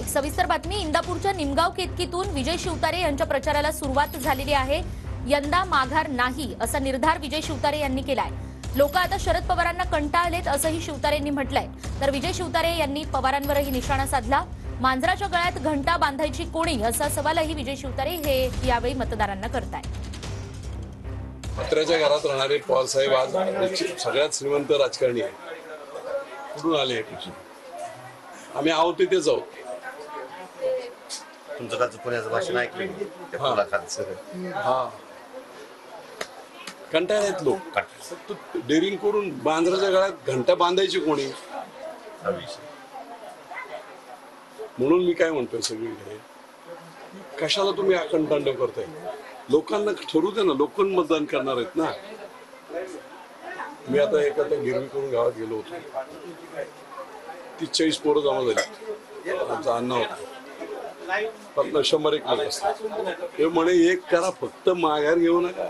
सविस्तर बातमी. इंदापूरच्या निमगाव केतकीतून विजय शिवतारे यांच्या प्रचाराला सुरुवात झालेली आहे. यंदा माघार नाही असा निर्धार विजय शिवतारे यांनी केलाय. लोक आता शरद पवारांना कंटाळलेत असंही शिवतारेंनी म्हटलंय. तर विजय शिवतारे यांनी पवारांवरही निशाणा साधला. मांजराच्या गळ्यात घंटा बांधायची कोणी असा सवालही विजय शिवतारे हे यावेळी मतदारांना करतायत. पत्र्याच्या घरात राहणारे पवार साहेब आज सगळ्यात श्रीमंत राजकारणी आहे. कुठून आले? आम्ही आहोत तिथेच आहोत. तुमचं कालचं पुण्याचं भाषण ऐकलं हा, कंटाळा आहेत लोक. डेअरिंग करून मांजराच्या गळ्यात घंटा बांधायची कोणी? म्हणून मी काय म्हणतोय, सगळीकडे कशाला तुम्ही आकंतांड करताय? लोकांना ठरू दे ना, लोक मतदान करणार आहेत ना. मी आता एखाद्या गिरवी करून गावात गेलो होतो. 30-40 पोरं जमा झाली. आमचा अण्णा होता, 100-1 लोक असतात. ते म्हणे एक करा, फक्त माघार घेऊ नका.